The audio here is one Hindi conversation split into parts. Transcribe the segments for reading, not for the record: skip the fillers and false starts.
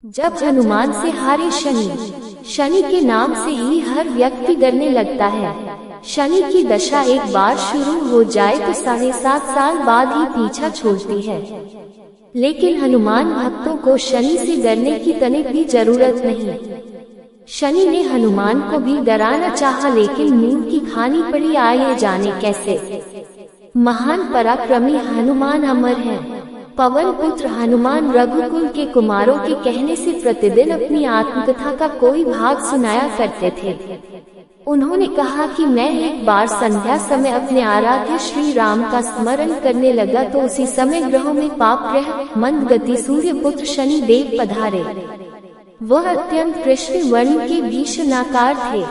जब हनुमान से हारे शनि के नाम से ही हर व्यक्ति डरने लगता है। शनि की दशा एक बार शुरू हो जाए तो 7.5 साल बाद ही पीछा छोड़ती है। लेकिन हनुमान भक्तों को शनि से डरने की तनिक भी जरूरत नहीं। शनि ने हनुमान को भी डराना चाहा, लेकिन नींद की खानी पड़ी। आइए जाने कैसे। महान पराक्रमी हनुमान अमर है। पवन पुत्र हनुमान रघुकुल के कुमारों के कहने से प्रतिदिन अपनी आत्मकथा का कोई भाग सुनाया करते थे। उन्होंने कहा कि मैं एक बार संध्या समय अपने आराध्य श्री राम का स्मरण करने लगा तो उसी समय ग्रहों में पाप ग्रह मंद गति सूर्य पुत्र शनि देव पधारे। वह अत्यंत कृष्ण वर्ण के भीषणाकार थे।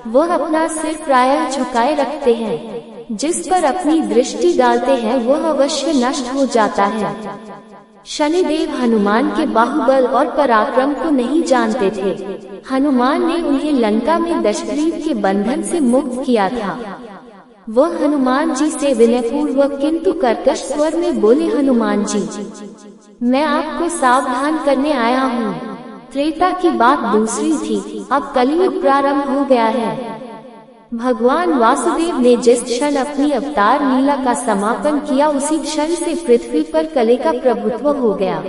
वह अपना सिर प्रायः झुकाए रखते हैं। जिस पर अपनी दृष्टि डालते हैं वह अवश्य नष्ट हो जाता है। शनिदेव हनुमान के बाहुबल और पराक्रम को नहीं जानते थे। हनुमान ने उन्हें लंका में दशग्रीव के बंधन से मुक्त किया था। वह हनुमान जी से विनयपूर्वक किंतु कर्कश स्वर में बोले, हनुमान जी, मैं आपको सावधान करने आया हूँ। त्रेता की बात दूसरी थी, अब कलयुग प्रारंभ हो गया है। भगवान वासुदेव ने जिस क्षण अपनी अवतार लीला का समापन किया उसी क्षण से पृथ्वी पर कले का प्रभुत्व हो गया।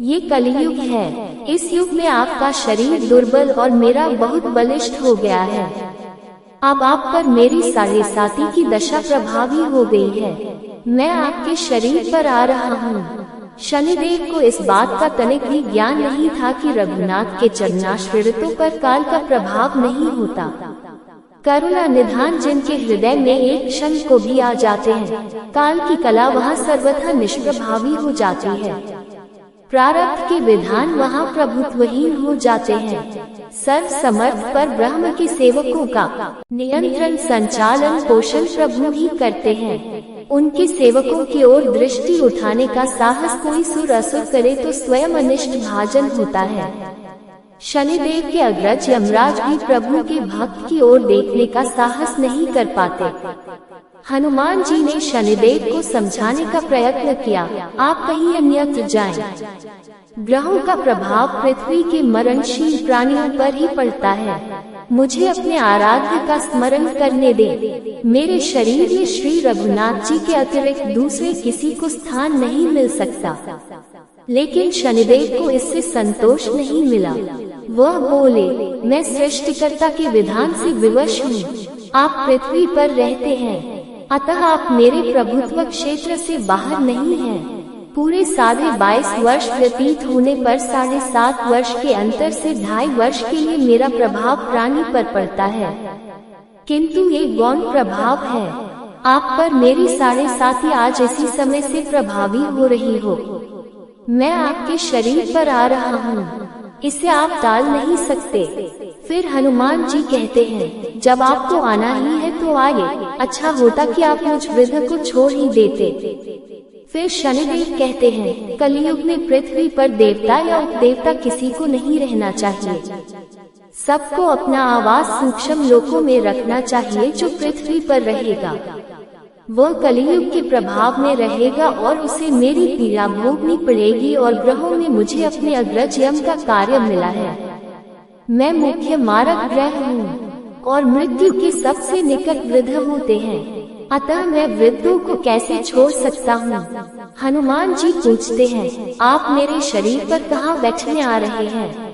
ये कलियुग है। इस युग में आपका शरीर दुर्बल और मेरा बहुत बलिष्ठ हो गया है। अब आप पर मेरी 7.5 की दशा प्रभावी हो गई है। मैं आपके शरीर पर आ रहा हूँ। शनिदेव को इस बात का तनिक भी ज्ञान नहीं था कि रघुनाथ के चरणाश्रितों पर काल का प्रभाव नहीं होता। करुणा निधान जिनके हृदय में एक क्षण को भी आ जाते हैं, काल की कला वहाँ सर्वथा निष्प्रभावी हो जाती है। प्रारब्ध के विधान वहाँ प्रभुत्वहीन हो जाते हैं। सर्व समर्थ पर ब्रह्म के सेवकों का नियंत्रण संचालन पोषण प्रभु ही करते हैं। उनके सेवकों की ओर दृष्टि उठाने का साहस कोई सुर असुर करे तो स्वयं अनिष्ट भाजन होता है। शनिदेव के अग्रज यमराज भी प्रभु के भक्त की ओर देखने का साहस नहीं कर पाते। हनुमान जी ने शनिदेव को समझाने का प्रयत्न किया, आप कहीं अन्यत्र जाएं। ग्रहों का प्रभाव पृथ्वी के मरणशील प्राणियों पर ही पड़ता है। मुझे अपने आराध्य का स्मरण करने दे। मेरे शरीर में श्री रघुनाथ जी के अतिरिक्त दूसरे किसी को स्थान नहीं मिल सकता। लेकिन शनिदेव को इससे संतोष नहीं मिला। वह बोले, मैं सृष्टिकर्ता के विधान से विवश हूँ। आप पृथ्वी पर रहते हैं, अतः आप मेरे प्रभुत्व क्षेत्र से बाहर नहीं हैं। पूरे 22.5 वर्ष व्यतीत होने पर 7.5 वर्ष के अंतर से 2.5 वर्ष के लिए मेरा प्रभाव प्राणी पर पड़ता है, किंतु ये गौण प्रभाव है। आप पर मेरी 7.5 आज इसी समय से प्रभावी हो रही हो। मैं आपके शरीर पर आ रहा हूँ, इसे आप टाल नहीं सकते। फिर हनुमान जी कहते हैं, जब आपको आना ही है तो आइए। अच्छा होता कि आप मुझ वृद्ध को छोड़ ही देते। फिर शनिदेव कहते हैं, कलियुग में पृथ्वी पर देवता या उपदेवता किसी को नहीं रहना चाहिए। सबको अपना आवास सूक्ष्म लोकों में रखना चाहिए। जो पृथ्वी पर रहेगा वह कलियुग के प्रभाव में रहेगा और उसे मेरी पीड़ा भोगनी पड़ेगी। और ग्रहों में मुझे अपने अग्रज यम का कार्य मिला है। मैं मुख्य मारक ग्रह हूँ और मृत्यु के सबसे निकट वृद्ध होते हैं, अतः मैं वृद्धों को कैसे छोड़ सकता हूँ। हनुमान जी पूछते हैं, आप मेरे शरीर पर कहाँ बैठने आ रहे हैं।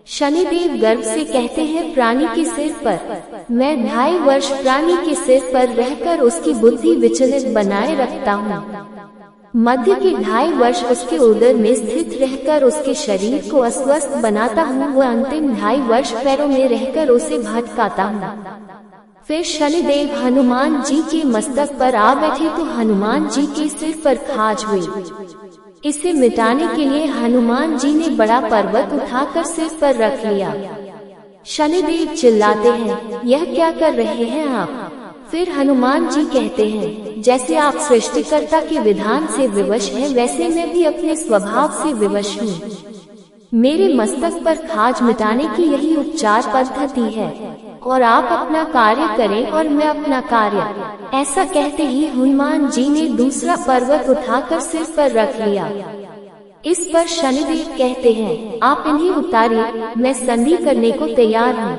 शनिदेव गर्व से कहते हैं, प्राणी के सिर पर। मैं 2.5 वर्ष प्राणी के सिर पर रहकर उसकी बुद्धि विचलित बनाए रखता हूँ। मध्य के 2.5 वर्ष उसके उदर में स्थित रहकर उसके शरीर को अस्वस्थ बनाता हूँ। वह अंतिम 2.5 वर्ष पैरों में रहकर उसे भटकाता हूँ। फिर शनिदेव हनुमान जी के मस्तक पर आ बैठे तो हनुमान जी के सिर पर खाज हुई। इसे मिटाने के लिए हनुमान जी ने बड़ा पर्वत उठाकर सिर पर रख लिया। शनिदेव चिल्लाते हैं, यह क्या कर रहे हैं आप। फिर हनुमान जी कहते हैं, जैसे आप सृष्टिकर्ता के विधान से विवश हैं, वैसे मैं भी अपने स्वभाव से विवश हूँ। मेरे मस्तक पर खाज मिटाने की यही उपचार पद्धति है और आप अपना कार्य करें और मैं अपना कार्य। ऐसा कहते ही हनुमान जी ने दूसरा पर्वत उठाकर सिर पर रख लिया। इस पर शनिदेव कहते हैं, आप इन्हें उतारिए, मैं संधि करने को तैयार हूँ।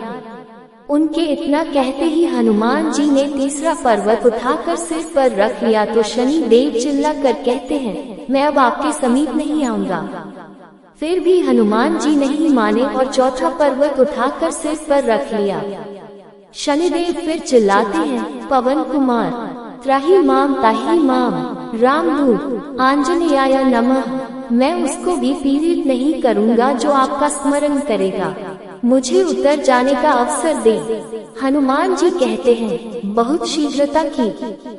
उनके इतना कहते ही हनुमान जी ने तीसरा पर्वत उठाकर सिर पर रख लिया तो शनि देव चिल्ला कर कहते हैं, मैं अब आपके समीप नहीं आऊंगा। फिर भी हनुमान जी नहीं माने और चौथा पर्वत उठाकर सिर पर रख लिया। शनिदेव फिर चिल्लाते हैं, पवन कुमार त्राहि माम ताहि माम रामदूत आंजनेयाय नमः, मैं उसको भी पीड़ित नहीं करूंगा जो आपका स्मरण करेगा, मुझे उतर जाने का अवसर दे। हनुमान जी कहते हैं, बहुत शीघ्रता की,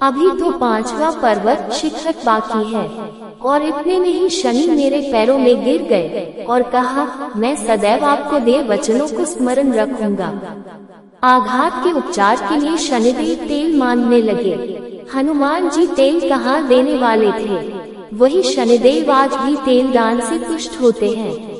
अभी तो 5वां पर्वत शिखर बाकी है। और इतने में ही शनि मेरे पैरों में गिर गए और कहा, मैं सदैव आपको दे वचनों को स्मरण रखूंगा। आघात के उपचार के लिए शनिदेव तेल मांगने लगे। हनुमान जी तेल कहाँ देने वाले थे, वही शनिदेव आज भी तेल दान से तुष्ट होते हैं।